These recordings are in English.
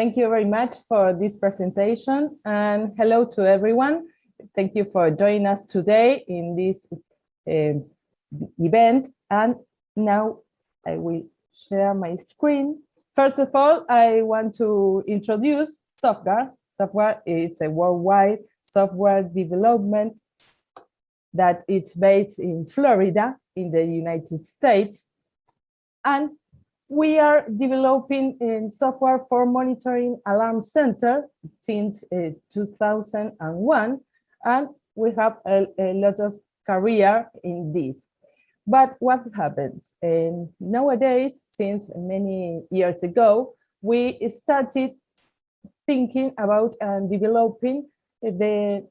Thank you very much for this presentation, and hello to everyone. Thank you for joining us today in this event. And now I will share my screen. First of all, I want to introduce SoftGuard. SoftGuard is a worldwide software development that it's based in Florida, in the United States. And we are developing software for monitoring alarm center since 2001, and we have a lot of career in this. But what happens? Nowadays, since many years ago, we started thinking about and developing the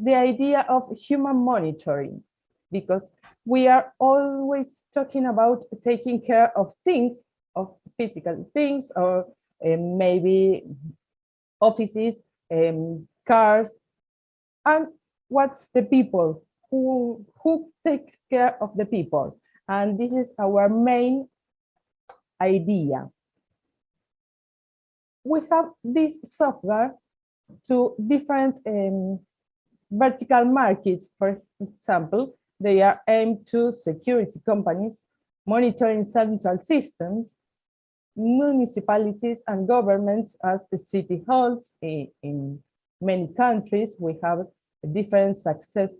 idea of human monitoring, because we are always talking about taking care of things, of physical things, or maybe offices, cars, and what's the people? Who takes care of the people? And this is our main idea. We have this software to different vertical markets. For example, they are aimed to security companies, monitoring central systems, municipalities and governments as city halls. In many countries, we have different successful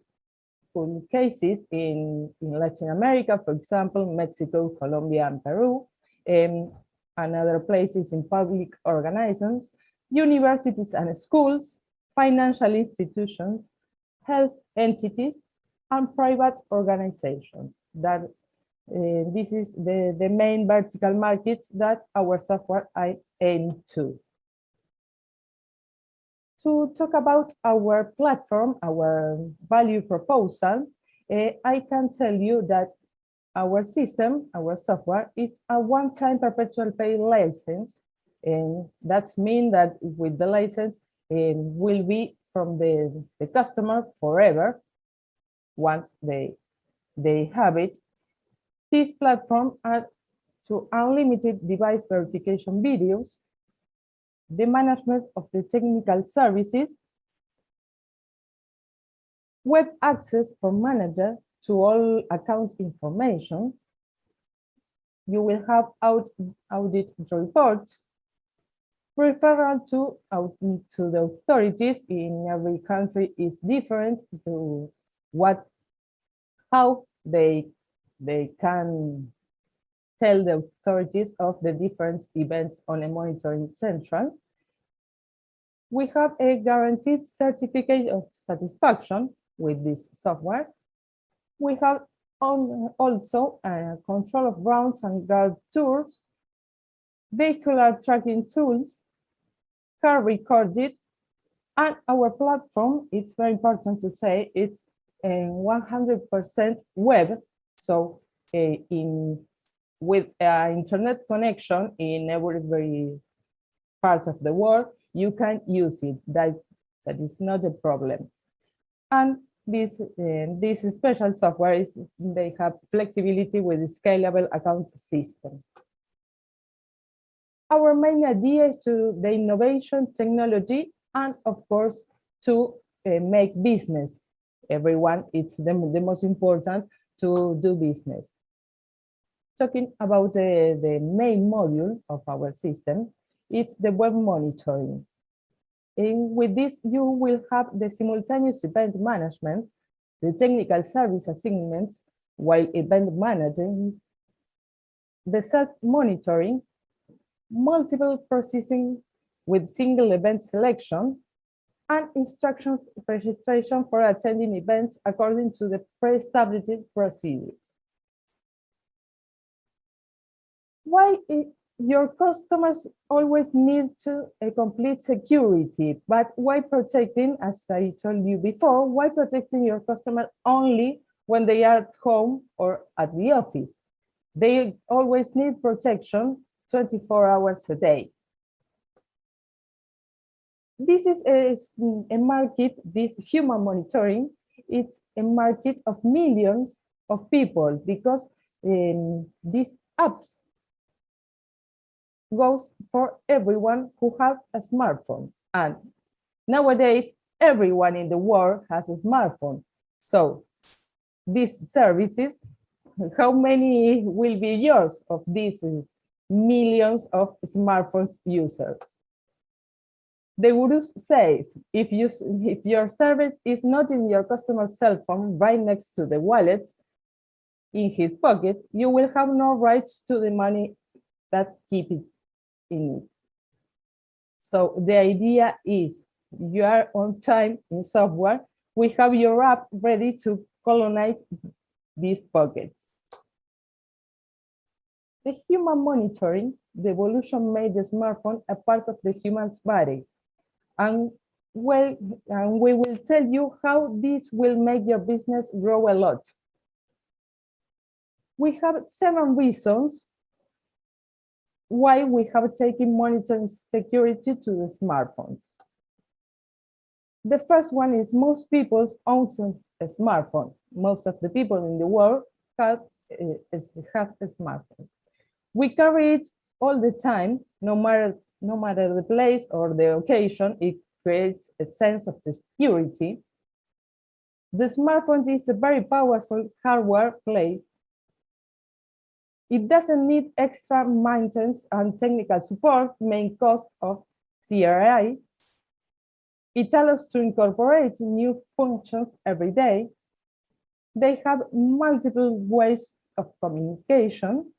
cases in Latin America, for example, Mexico, Colombia, and Peru, and other places in public organizations, universities and schools, financial institutions, health entities, and private organizations. That this is the main vertical markets that our software aim to. To talk about our platform, our value proposal, I can tell you that our system, our software, is a one-time perpetual pay license, and that means that with the license, it will be from the customer forever. Once they have it, this platform adds to unlimited device verification videos, the management of the technical services, web access for manager to all account information. You will have audit reports, referral to the authorities in every country is different to how they can tell the authorities of the different events on a monitoring central. We have a guaranteed certificate of satisfaction with this software. We have also a control of grounds and guard tours, vehicular tracking tools, car recorded, and our platform, it's very important to say, it's 100% web. So with internet connection in every part of the world, you can use it. That is not a problem. And this special software they have flexibility with a scalable account system. Our main idea is to the innovation, technology, and of course to make business. Everyone, it's the most important to do business. Talking about the main module of our system, it's the web monitoring. And with this, you will have the simultaneous event management, the technical service assignments while event managing, the self-monitoring, multiple processing with single event selection, and instructions registration for attending events according to the pre-established procedures. Why your customers always need to complete security, but why protecting, as I told you before, why protecting your customer only when they are at home or at the office? They always need protection 24 hours a day. This is a market, this human monitoring, it's a market of millions of people, because these apps goes for everyone who has a smartphone. And nowadays, everyone in the world has a smartphone. So these services, how many will be yours of these millions of smartphones users? The guru says, if your service is not in your customer's cell phone right next to the wallet in his pocket, you will have no rights to the money that keep it in it. So the idea is you are on time in software. We have your app ready to colonize these pockets. The human monitoring, the evolution made the smartphone a part of the human's body. And we will tell you how this will make your business grow a lot. We have 7 reasons why we have taken monitoring security to the smartphones. The first one is most people own a smartphone. Most of the people in the world has a smartphone. We carry it all the time, no matter the place or the occasion. It creates a sense of security. The smartphone is a very powerful hardware place. It doesn't need extra maintenance and technical support, main cost of CRI. It allows to incorporate new functions every day. They have multiple ways of communication.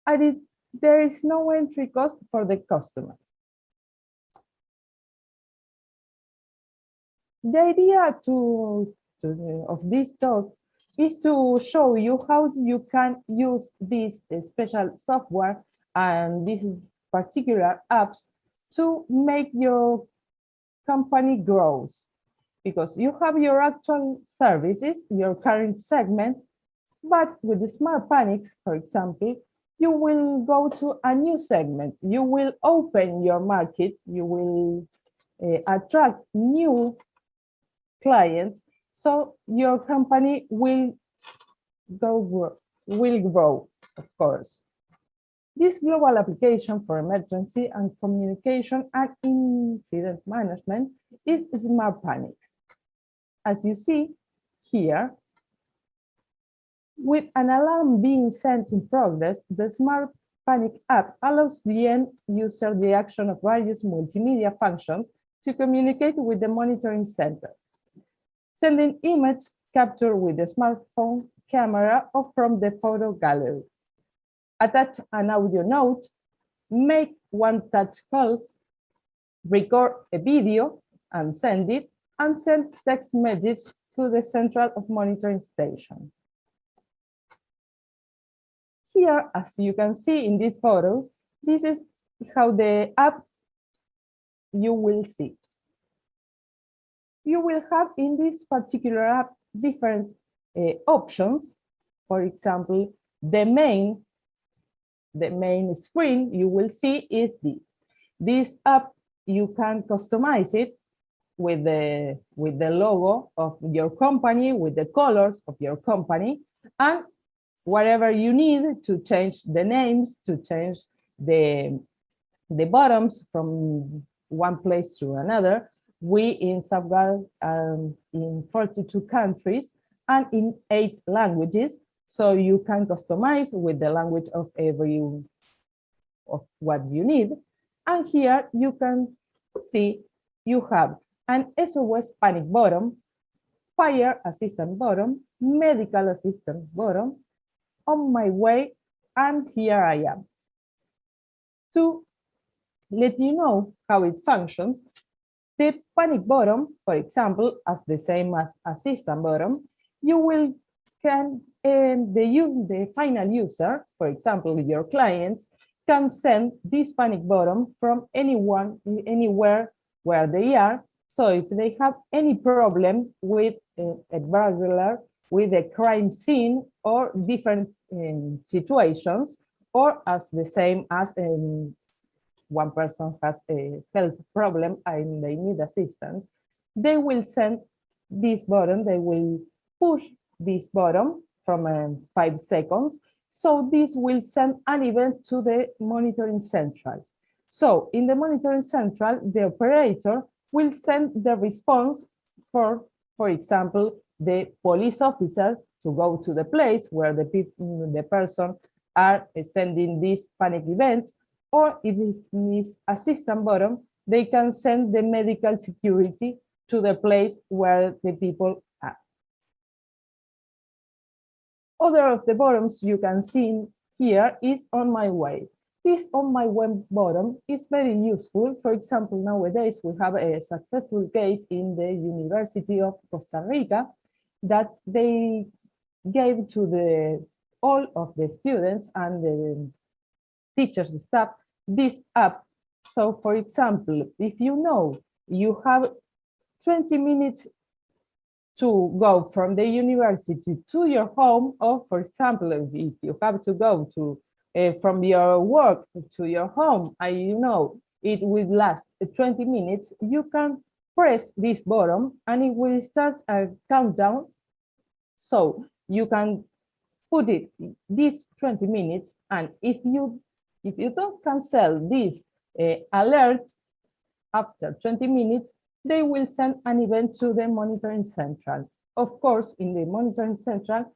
And there is no entry cost for the customers. The idea of this talk is to show you how you can use this special software and these particular apps to make your company grow. Because you have your actual services, your current segment, but with the smart panics, for example, you will go to a new segment. You will open your market. You will attract new clients. So your company will grow, of course. This global application for emergency and communication and incident management is Smart Panics. As you see here, with an alarm being sent in progress, the Smart Panic app allows the end user the action of various multimedia functions to communicate with the monitoring center. Sending image captured with the smartphone camera or from the photo gallery. Attach an audio note, make one-touch calls, record a video and send it, and send text message to the central of monitoring station. Here, as you can see in these photos, this is how the app you will see. You will have in this particular app different options. For example, the main screen you will see is this. This app, you can customize it with the logo of your company, with the colors of your company, and whatever you need to change the names, to change the buttons from one place to another. We in SoftGuard in 42 countries and in 8 languages, so you can customize with the language of what you need. And here you can see you have an SOS panic button, fire assistant button, medical assistant button, on my way, and here I am. To let you know how it functions, the panic button, for example, as the same as assistant button, you will the final user, for example, your clients, can send this panic button from anywhere where they are. So if they have any problem with a burglar, with a crime scene or different situations, or as the same as one person has a health problem and they need assistance, they will send this button, they will push this button from 5 seconds So this will send an event to the monitoring central. So in the monitoring central, the operator will send the response for example, the police officers to go to the place where the person are sending this panic event, or if it is a system bottom, they can send the medical security to the place where the people are. Other of the bottoms you can see here is on my way. This on my web bottom is very useful. For example, nowadays we have a successful case in the University of Costa Rica that they gave to all of the students and the teachers and staff this app. So for example, if you know you have 20 minutes to go from the university to your home, or for example, if you have to go to from your work to your home, and you know it will last 20 minutes, you can press this button and it will start a countdown. So you can put it these 20 minutes, and if you don't cancel this alert after 20 minutes, they will send an event to the monitoring central. Of course, in the monitoring central,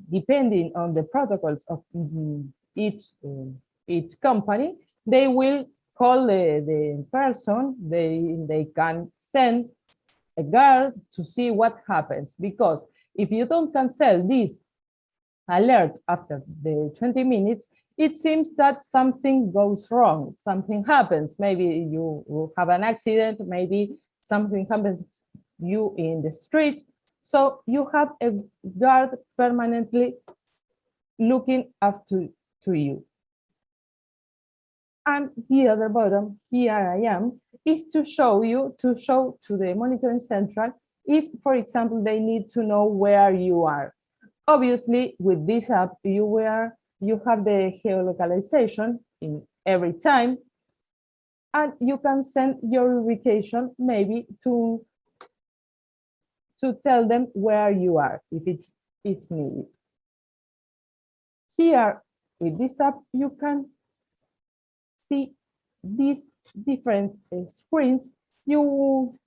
depending on the protocols of each company, they will call the person. They can send a guard to see what happens, because if you don't cancel this alert after the 20 minutes, it seems that something goes wrong, something happens. Maybe you will have an accident, maybe something happens to you in the street. So you have a guard permanently looking after you. And the other bottom, here I am, is to show to the monitoring central if, for example, they need to know where you are. Obviously, with this app, you have the geolocalization in every time, and you can send your ubication maybe to tell them where you are if it's needed. Here, with this app, you can see these different screens. You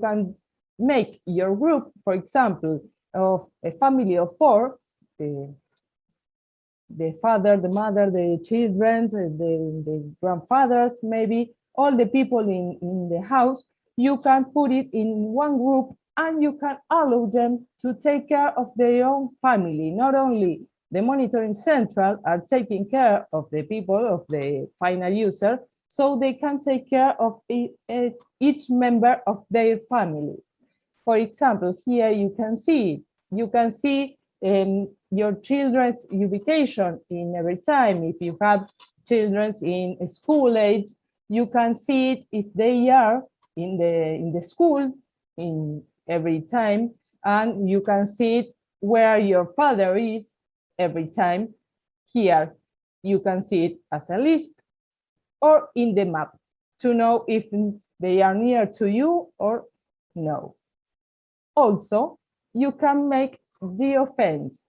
can make your group, for example, of a family of 4, the father, the mother, the children, the grandfathers, maybe all the people in the house. You can put it in one group and you can allow them to take care of their own family. Not only the monitoring central are taking care of the people, of the final user, so they can take care of each member of their families. For example, here you can see your children's ubication in every time. If you have children in school age, you can see it if they are in the school in every time, and you can see it where your father is every time. Here you can see it as a list or in the map to know if they are near to you or no. Also, you can make the offense.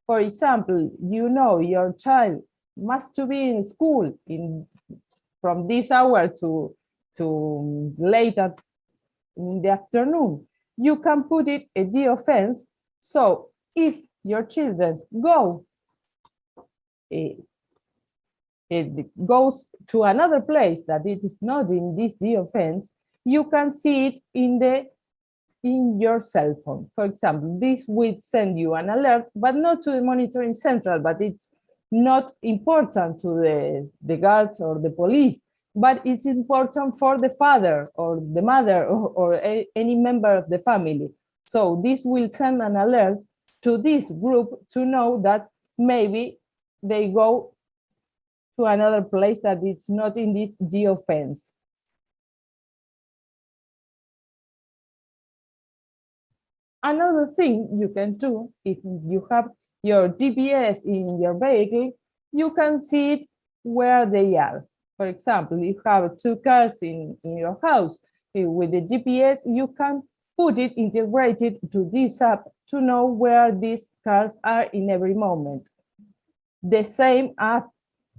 For example, you know your child must to be in school from this hour to late in the afternoon. You can put it at the offense. So if your children it goes to another place that it is not in this the offense, you can see it in your cell phone. For example, this will send you an alert, but not to the monitoring central, but it's not important to the guards or the police, but it's important for the father or the mother or any member of the family. So this will send an alert to this group to know that maybe they go to another place that it's not in this geofence. Another thing you can do, if you have your GPS in your vehicles, you can see it where they are. For example, if you have 2 cars in your house with the GPS, you can put it integrated to this app to know where these cars are in every moment. The same as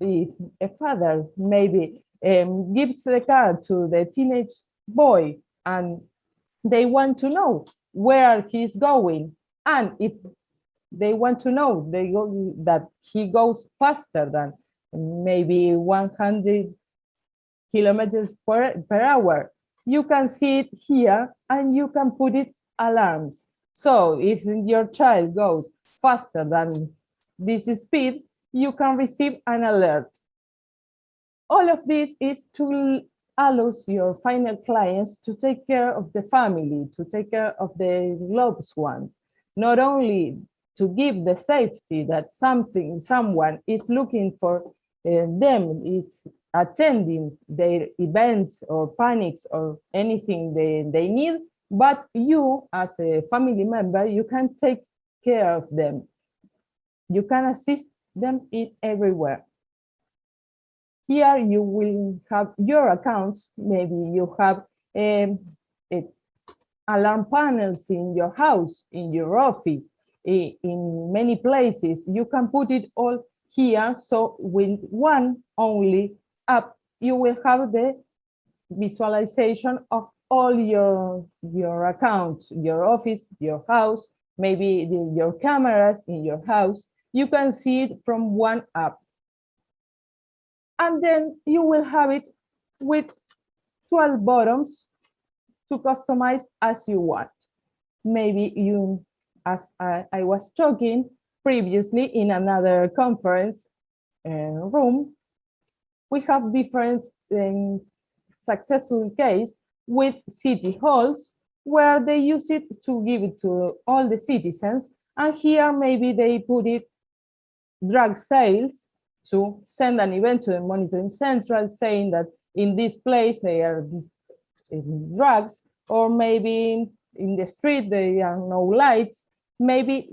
if a father maybe gives the car to the teenage boy and they want to know where he's going. And if they want to know that he goes faster than maybe 100 kilometers per hour, you can see it here and you can put it alarms. So if your child goes faster than this speed, you can receive an alert. All of this is to allow your final clients to take care of the family, to take care of the loved ones, not only to give the safety that someone is looking for them, it's attending their events or panics or anything they need, but you as a family member, you can take care of them. You can assist them in everywhere. Here you will have your accounts, maybe you have alarm panels in your house, in your office, in many places. You can put it all here, so with one only app, you will have the visualization of all your accounts, your office, your house, maybe your cameras in your house. You can see it from one app. And then you will have it with 12 buttons to customize as you want. Maybe you, as I was talking previously in another conference room, we have different successful case with city halls where they use it to give it to all the citizens. And here maybe they put it drug sales to send an event to the monitoring central saying that in this place they are drugs, or maybe in the street there are no lights, maybe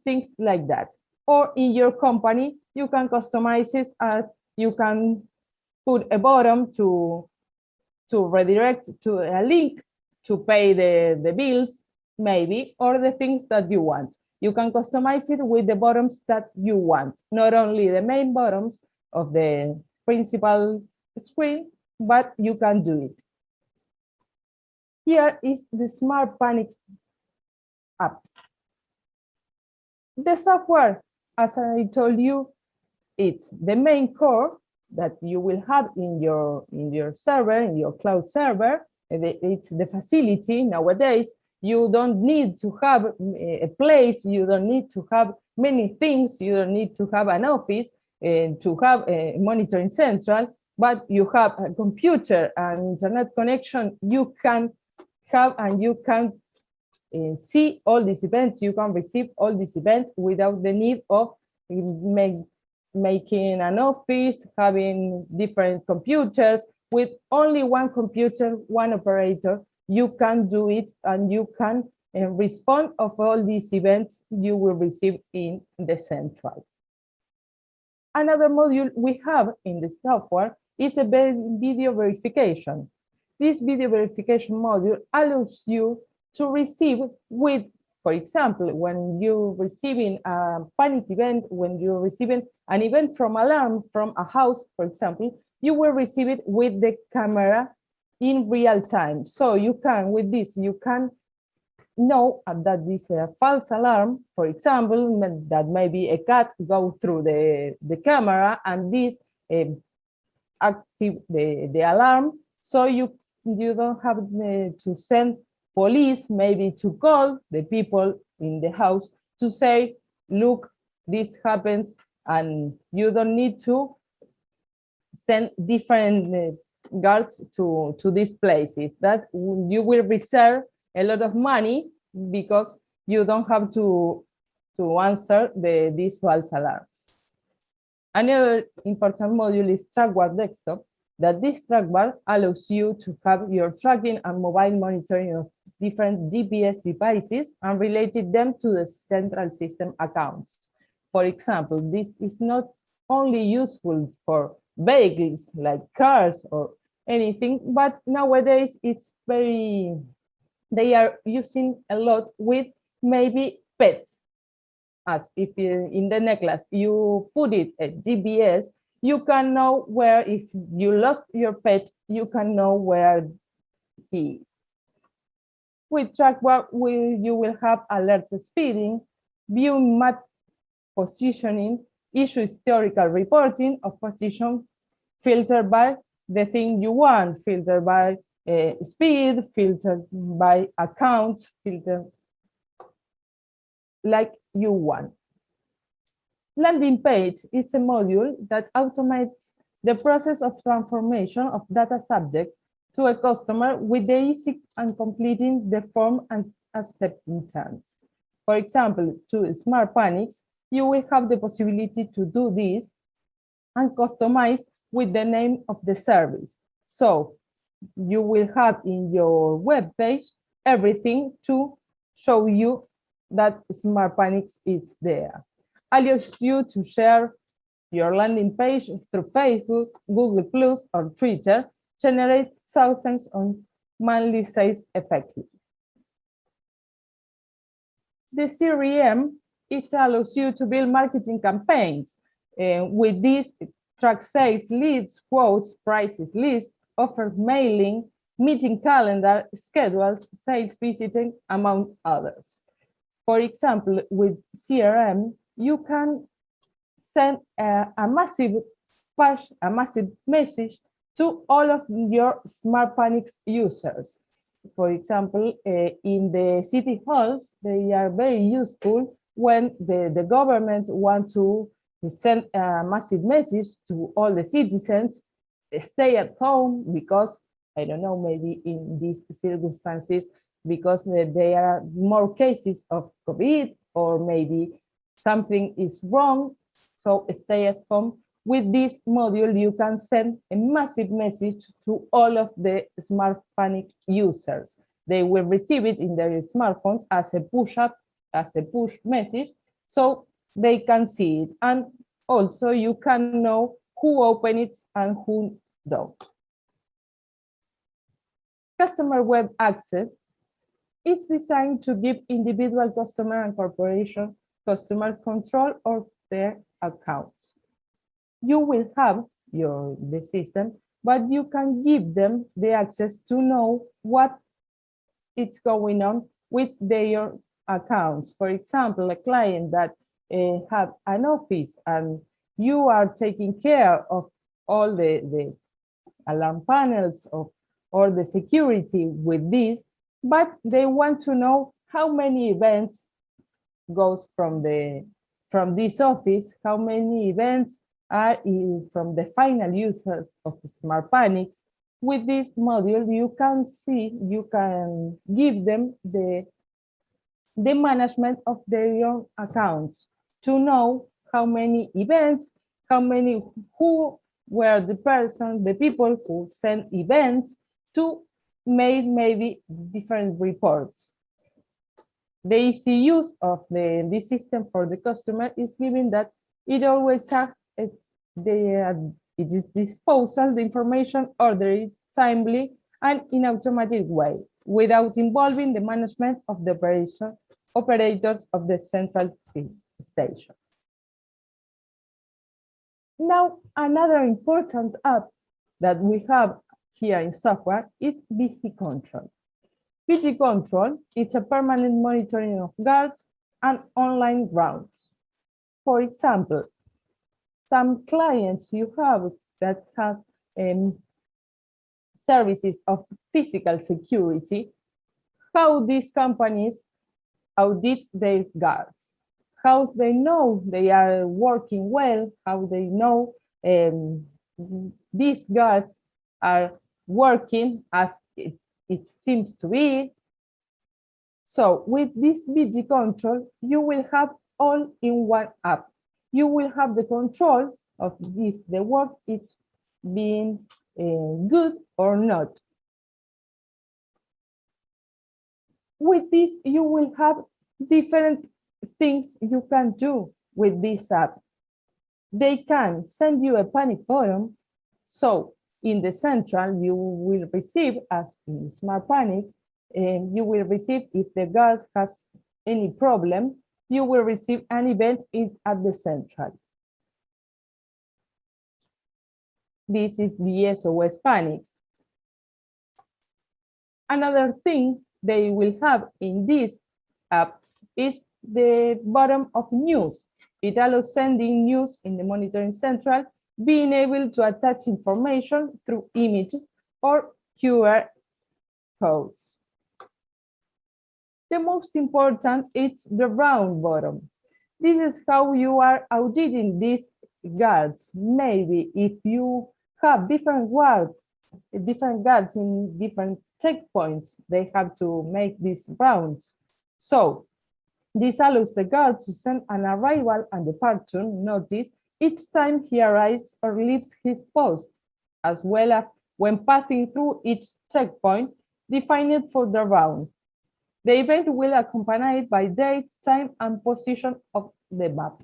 things like that. Or in your company, you can customize it as you can put a button to redirect to a link to pay the bills, maybe, or the things that you want. You can customize it with the buttons that you want, not only the main buttons of the principal screen, but you can do it. Here is the Smart Panic app. The software, as I told you, it's the main core that you will have in your server, in your cloud server. It's the facility nowadays. You don't need to have a place, you don't need to have many things, you don't need to have an office to have a monitoring central, but you have a computer and internet connection, you can have and you can see all these events, you can receive all these events without the need of making an office, having different computers. With only one computer, one operator, you can do it and you can respond of all these events you will receive in the central. Another module we have in the software is the video verification. This video verification module allows you to receive with, for example, when you're receiving a panic event, when you're receiving an event from alarm from a house, for example, you will receive it with the camera in real time. So you can, with this, you can know that this is a false alarm, for example, that maybe a cat go through the camera and this active the alarm. So you don't have to send police, maybe to call the people in the house to say, look, this happens, and you don't need to send different guards to these places. That you will reserve a lot of money because you don't have to answer these false alarms. Another important module is SoftGuard Desktop, that this trackbar allows you to have your tracking and mobile monitoring of different GPS devices and related them to the central system accounts. For example, this is not only useful for vehicles like cars or anything, but nowadays it's they are using a lot with maybe pets. As if in the necklace you put it at GPS, you can know where, if you lost your pet, you can know where he is. With TrackWar, you will have alert speeding, view map positioning, issue historical reporting of position, filtered by the thing you want, filtered by speed, filtered by accounts, filtered like you want. Landing page is a module that automates the process of transformation of data subject to a customer with the easy and completing the form and accepting terms. For example, to Smart Panics, you will have the possibility to do this and customize with the name of the service. So you will have in your web page everything to show you that Smart Panics is there. Allows you to share your landing page through Facebook, Google+, or Twitter, generate thousands on monthly sales effectively. The CRM, it allows you to build marketing campaigns. With this, track sales, leads, quotes, prices, lists, offer mailing, meeting calendar, schedules, sales visiting, among others. For example, with CRM, you can send a massive message to all of your Smart Panics users. For example, in the city halls, they are very useful when the government want to send a massive message to all the citizens, stay at home because, I don't know, maybe in these circumstances, because there are more cases of COVID, or maybe something is wrong, so stay at home. With this module, you can send a massive message to all of the Smart Panic users. They will receive it in their smartphones as a push message, so they can see it. And also you can know who opened it and who don't. Customer web access is designed to give individual customer and corporation customer control of their accounts. You will have the system, but you can give them the access to know what is going on with their accounts. For example, a client that have an office and you are taking care of all the alarm panels or the security with this, but they want to know how many events goes from this office, how many events are from the final users of Smart Panics. With this module, you can give them the management of their own accounts to know how many events, who were the people who sent events, to make maybe different reports. The easy use of this system for the customer is given that it always has its disposal, the information ordered timely and in automatic way, without involving the management of the operators of the central station. Now, another important app that we have here in software is VG Control. VG Control is a permanent monitoring of guards and online routes. For example, some clients you have that have services of physical security, how these companies audit their guards, how they know they are working well, how they know these guards are working as it seems to be. So with this VG Control, you will have all in one app. You will have the control of if the work is being good or not. With this, you will have different things you can do with this app. They can send you a panic button. So in the central, you will receive, as in Smart Panics, you will receive if the guard has any problem, you will receive an event at the central. This is the SOS panics. Another thing they will have in this app is the bottom of news. It allows sending news in the monitoring central, being able to attach information through images or QR codes. The most important is the round bottom. This is how you are auditing these guards. Maybe if you have different guards in different checkpoints, they have to make these rounds. So this allows the guard to send an arrival and departure notice each time he arrives or leaves his post, as well as when passing through each checkpoint defined for the round. The event will accompany it by date, time, and position of the map.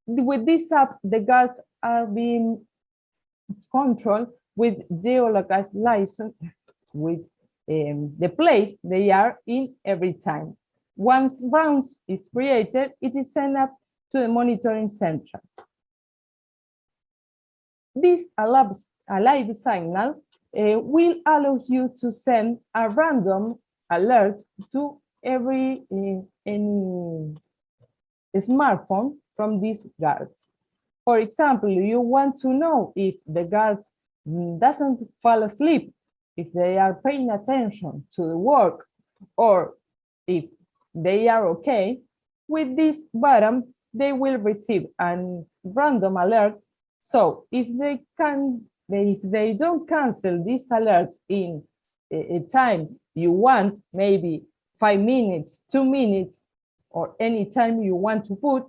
With this app, the guards are being controlled with geolocalized license with the place they are in every time. Once rounds is created, it is sent up to the monitoring central. This alive signal will allow you to send a random alert to any smartphone from these guards. For example, you want to know if the guards doesn't fall asleep, if they are paying attention to the work, or if they are okay. With this button, they will receive a random alert. So if they don't cancel this alert in a time you want, maybe 5 minutes, 2 minutes, or any time you want to put,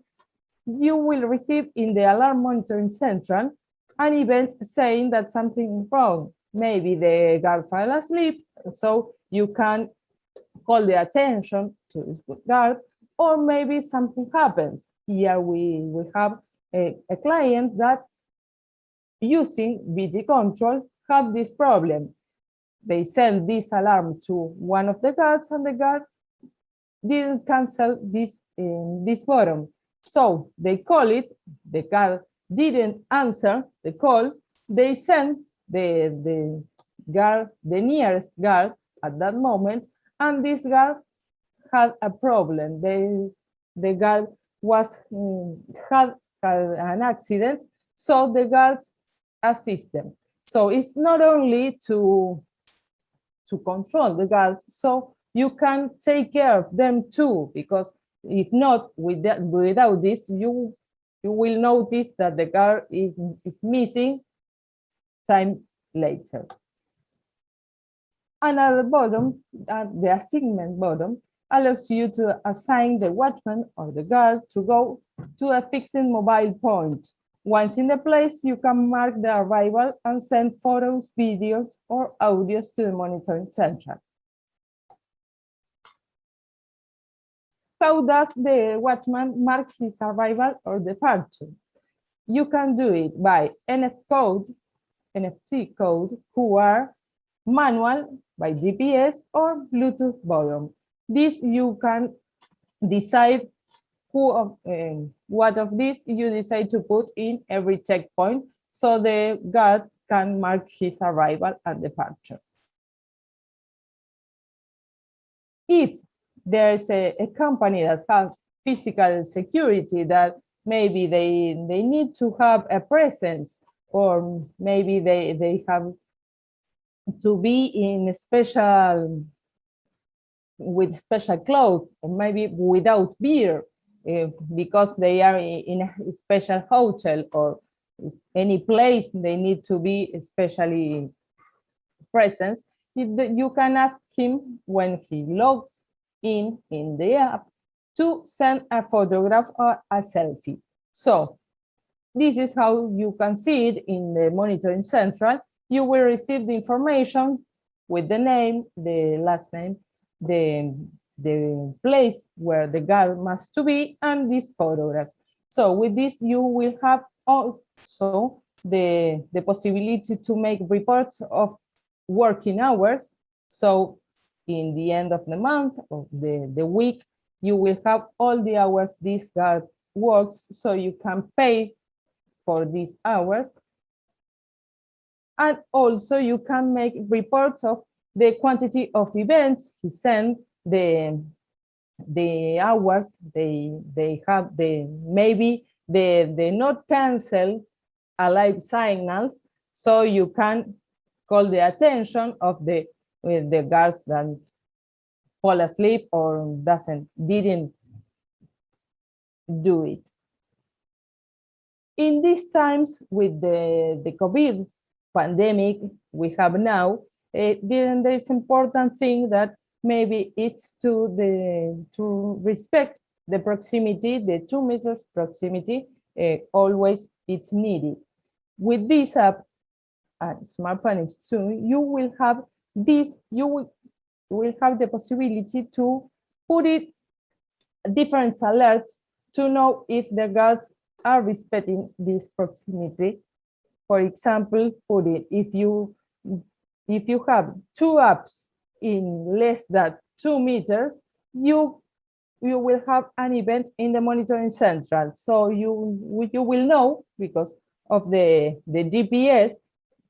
you will receive in the alarm monitoring central an event saying that something is wrong. Maybe the guard fell asleep, so you can call the attention to this guard, or maybe something happens. Here we have a client that using BT control have this problem. They send this alarm to one of the guards, and the guard didn't cancel this button. So they call it, the guard didn't answer the call, they send the nearest guard at that moment, and this guard had a problem. The guard had an accident, so the guards assist them. So it's not only to control the guards, so you can take care of them too, because if not, without this, you will notice that the guard is missing time later. Another button, the assignment button, allows you to assign the watchman or the guard to go to a fixed mobile point. Once in the place, you can mark the arrival and send photos, videos, or audios to the monitoring central. How does the watchman mark his arrival or departure? You can do it by NFC code, QR, manual, by GPS, or Bluetooth button. This you can decide what of this you decide to put in every checkpoint, so the guard can mark his arrival and departure. If there's a company that has physical security, that maybe they need to have a presence, or maybe they have to be in with special clothes, or maybe without beer, because they are in a special hotel or any place they need to be especially present, you can ask him when he logs in the app to send a photograph or a selfie. So this is how you can see it in the monitoring central. You will receive the information with the name, the last name, the place where the guard must to be, and these photographs. So with this, you will have also the possibility to make reports of working hours. So in the end of the month or the week, you will have all the hours this guard works, so you can pay for these hours. And also you can make reports of the quantity of events he sent, the hours they have, maybe they not cancel alive signals, so you can call the attention of the guards that fall asleep or didn't do it. In these times with the COVID pandemic we have now, then there's important thing that maybe it's to respect the proximity, the 2 meters proximity, always it's needed. With this app and Smart Panic too, you will have this, you will have the possibility to put it different alerts to know if the guards are respecting this proximity. For example, put it, if you have 2 apps in less than 2 meters, you will have an event in the monitoring central. So you will know, because of the GPS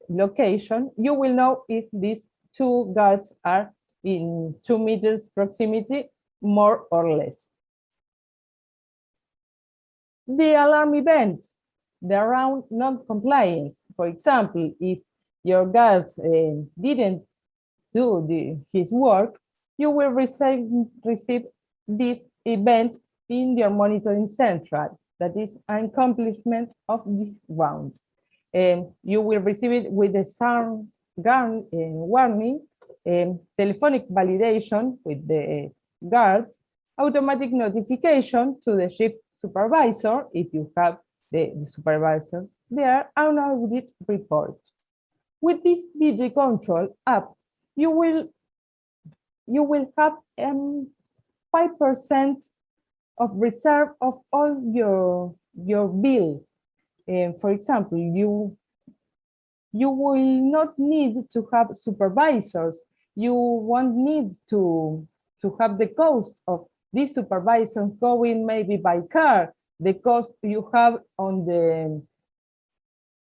location, you will know if these 2 guards are in 2 meters proximity, more or less. The alarm event, the around non-compliance. For example, if your guards didn't do his work, you will receive this event in your monitoring central. That is an accomplishment of this round. You will receive it with the SoftGuard warning, telephonic validation with the guards, automatic notification to the shift supervisor if you have the supervisor there, and audit report. With this BG control app, you will have 5% of reserve of all your bills. For example, you will not need to have supervisors. You won't need to have the cost of these supervisors going maybe by car, the cost you have on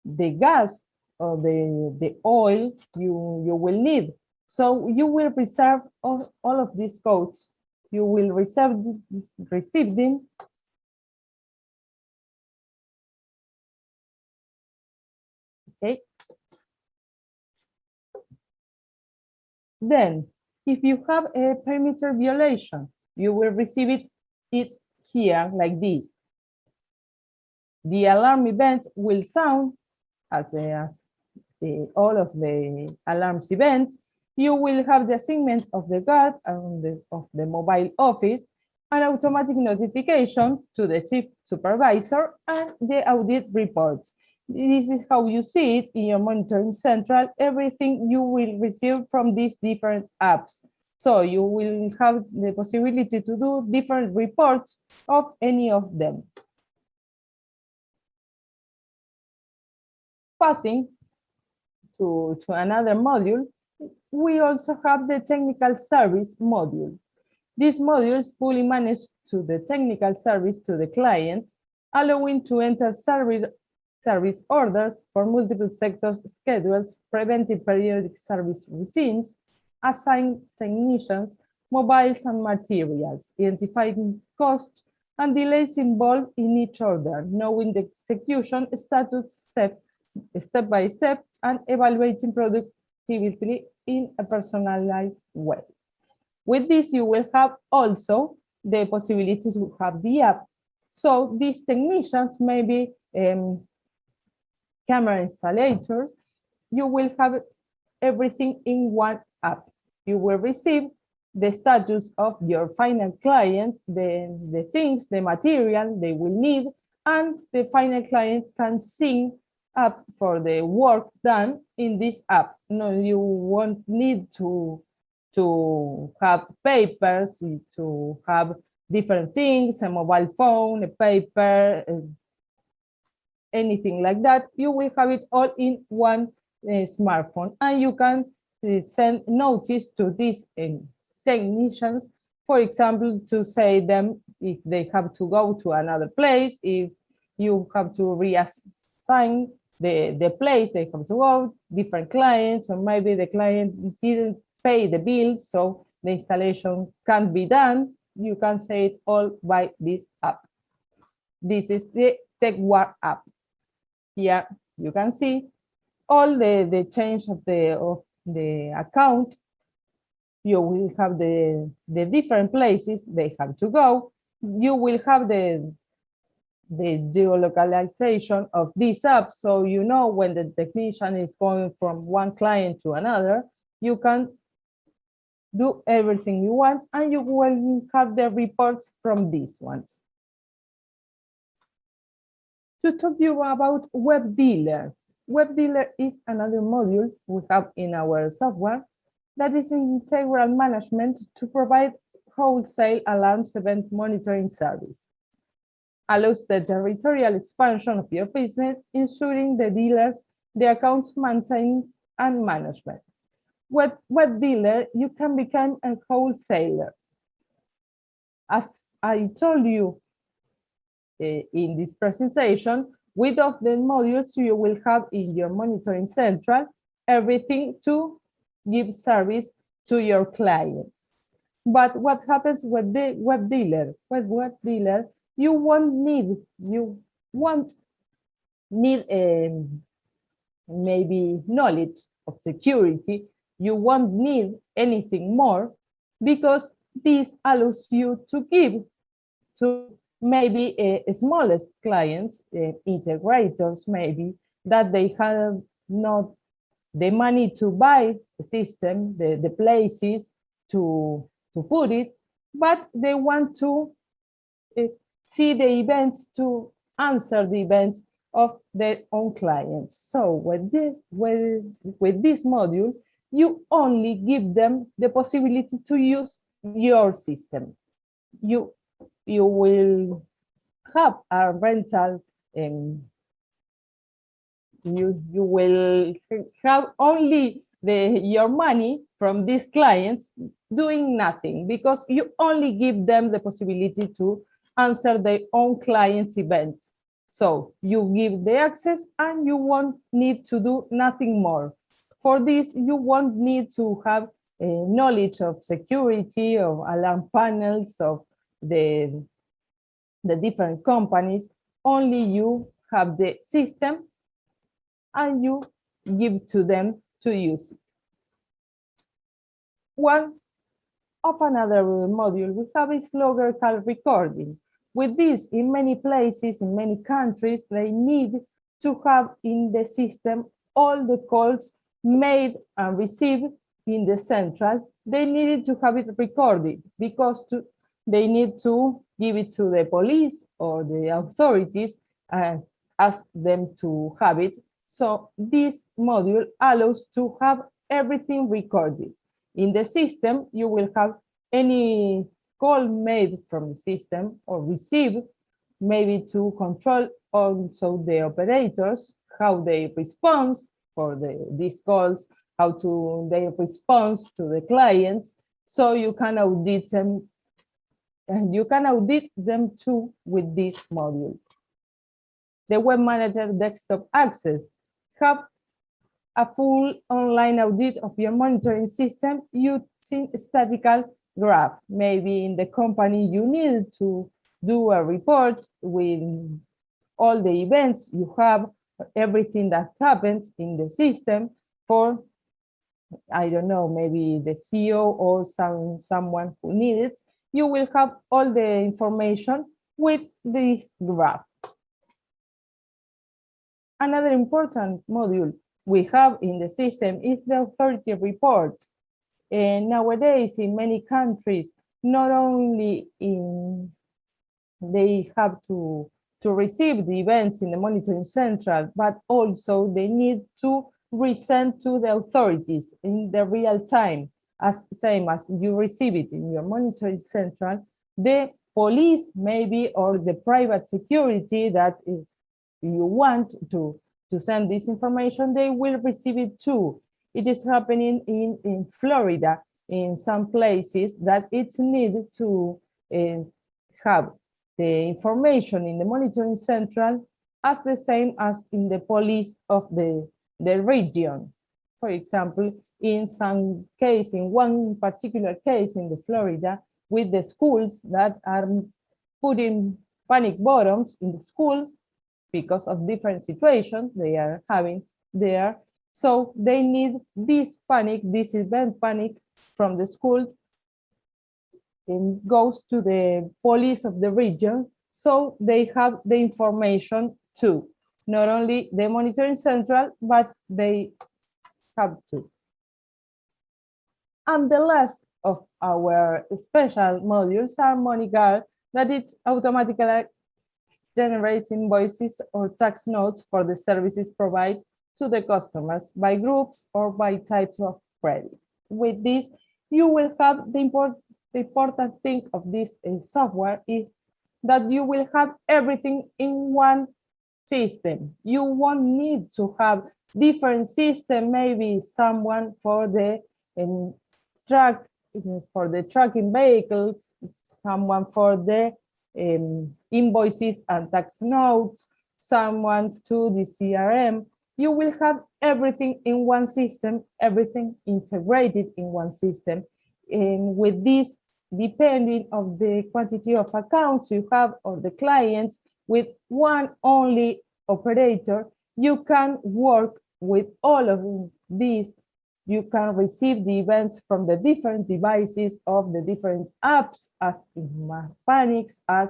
the gas or the oil you will need. So you will reserve all of these codes. You will receive them. Okay. Then, if you have a perimeter violation, you will receive it here like this. The alarm event will sound as all of the alarms events. You will have the assignment of the guard and of the mobile office, an automatic notification to the chief supervisor, and the audit reports. This is how you see it in your monitoring central, everything you will receive from these different apps. So you will have the possibility to do different reports of any of them. Passing to another module, we also have the technical service module. This module is fully managed to the technical service to the client, allowing to enter service orders for multiple sectors schedules, preventive periodic service routines, assign technicians, mobiles and materials, identifying costs and delays involved in each order, knowing the execution status step by step, and evaluating productivity in a personalized way. With this, you will have also the possibility to have the app. So these technicians, maybe camera installators, you will have everything in one app. You will receive the status of your final client, the things, the material they will need, and the final client can sync up for the work done in this app. No, you won't need to have papers, to have different things, a mobile phone, a paper, anything like that. You will have it all in one smartphone, and you can send notice to these technicians For example, to say them if they have to go to another place, if you have to reassign the place they have to go, different clients, or maybe the client didn't pay the bill, so the installation can't be done. You can say it all by this app. This is the TechGuard app. Here you can see all the change of the account. You will have the different places they have to go. You will have the geolocalization of this app, so you know when the technician is going from one client to another. You can do everything you want, and you will have the reports from these ones. To talk to you about Web Dealer. Web Dealer is another module we have in our software that is integral management to provide wholesale alarms event monitoring service. Allows the territorial expansion of your business, ensuring the dealers, the accounts maintenance and management. Web Dealer, you can become a wholesaler. As I told you in this presentation, with of the modules you will have in your monitoring central, everything to give service to your clients. But what happens with the Web Dealer? With Web Dealer, you won't need maybe knowledge of security. You won't need anything more, because this allows you to give to maybe smallest clients, integrators maybe, that they have not the money to buy the system, the places to put it, but they want to see the events, to answer the events of their own clients. So with this module, you only give them the possibility to use your system. You will have a rental, and you will have only your money from these clients doing nothing, because you only give them the possibility to answer their own clients' events. So you give the access and you won't need to do nothing more. For this, you won't need to have knowledge of security, of alarm panels, of the different companies. Only you have the system and you give to them to use it. One of another module we have is logger call recording. With this, in many places, in many countries, they need to have in the system all the calls made and received in the central. They needed to have it recorded, because they need to give it to the police or the authorities and ask them to have it. So this module allows to have everything recorded. In the system, you will have any call made from the system or received, maybe to control also the operators, how they respond for these calls, how they respond to the clients. So you can audit them, and you can audit them too with this module. The Web Manager Desktop Access have a full online audit of your monitoring system using statistical graph. Maybe in the company you need to do a report with all the events you have, everything that happens in the system for, I don't know, maybe the CEO or someone who needs it. You will have all the information with this graph. Another important module we have in the system is the authority report. And nowadays, in many countries, not only they have to receive the events in the monitoring central, but also they need to resend to the authorities in the real time, as same as you receive it in your monitoring central. The police maybe, or the private security that you want to send this information, they will receive it too. It is happening in Florida. in some places that it's needed to have the information in the monitoring central as the same as in the police of the region. For example, in some case, in one particular case in the Florida, with the schools that are putting panic buttons in the schools because of different situations they are having there. So they need this panic, this event panic from the schools, and goes to the police of the region, so they have the information too. Not only the monitoring central, but they have to. And the last of our special modules are MoneyGuard, that it automatically generates invoices or tax notes for the services provided to the customers by groups or by types of credit. With this, you will have the important thing of this software is that you will have everything in one system. You won't need to have different system, maybe someone for the tracking vehicles, someone for the invoices and tax notes, someone to the CRM. You will have everything in one system, everything integrated in one system. And with this, depending on the quantity of accounts you have or the clients, with one only operator, you can work with all of these. You can receive the events from the different devices of the different apps, as Panics, as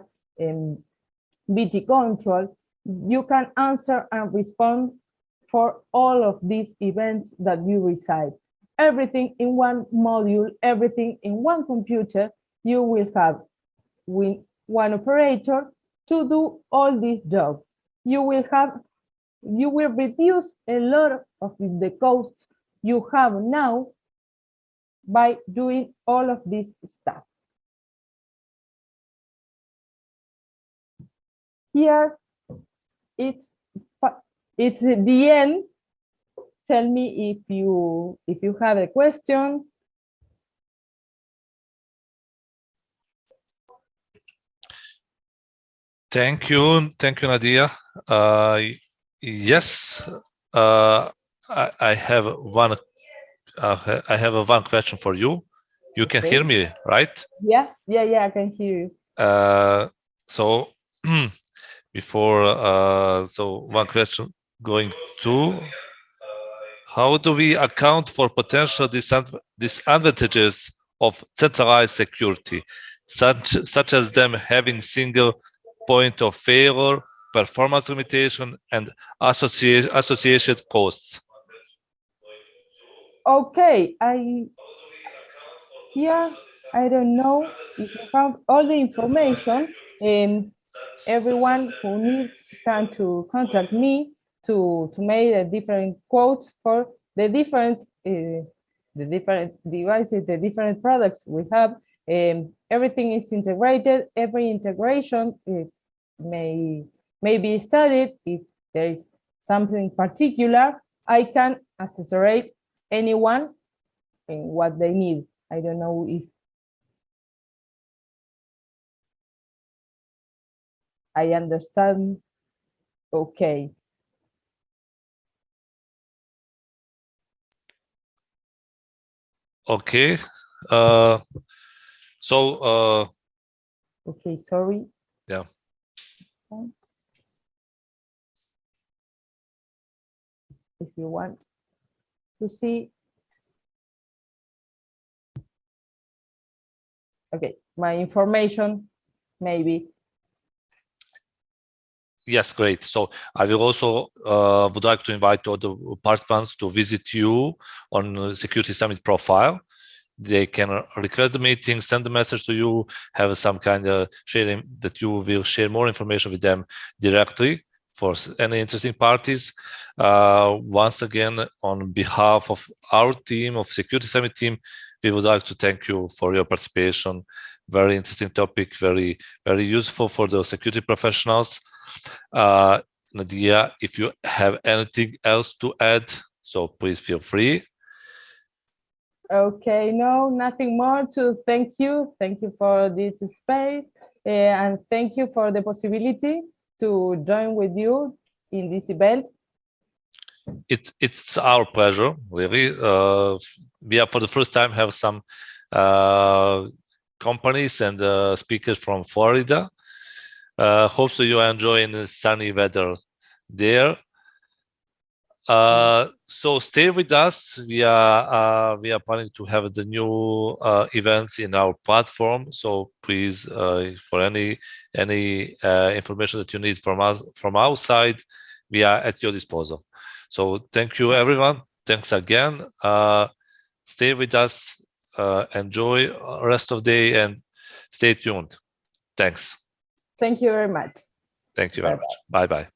BT Control. You can answer and respond for all of these events that you receive. Everything in one module, everything in one computer. You will have with one operator to do all this job. You will reduce a lot of the costs you have now by doing all of this stuff. Here, it's the end. Tell me if you have a question. Thank you, Nadia. Yes, I have one. I have one question for you. You can hear me, right? Yeah, I can hear you. So before, so one question going to: how do we account for potential disadvantages of centralized security, such as them having single point of failure, performance limitation, and associated costs? Okay, I don't know if you have all the information, and everyone who needs can to contact me to make a different quotes for the different devices, the different products we have. Everything is integrated. Every integration may be studied. If there is something particular, I can accessorate anyone in what they need. I don't know if I understand. Okay. Okay. Okay, sorry. Yeah. If you want to see. Okay, my information, maybe. Yes, great. So I will also would like to invite all the participants to visit you on Security Summit profile. They can request the meeting, send a message to you, have some kind of sharing that you will share more information with them directly for any interesting parties. Once again, on behalf of our team, of Security Summit team, we would like to thank you for your participation. Very interesting topic, very, very useful for the security professionals. Nadia, if you have anything else to add, so please feel free. Okay, no, nothing more to thank you. Thank you for this space, and thank you for the possibility to join with you in this event. It's our pleasure, really. We are for the first time have some companies and speakers from Florida. Hope so you are enjoying the sunny weather there. So stay with us. We are planning to have the new events in our platform. So please, for any information that you need from us from our side, we are at your disposal. So thank you, everyone. Thanks again. Stay with us. Enjoy the rest of the day and stay tuned. Thanks. Thank you very much. Thank you very much. Bye-bye.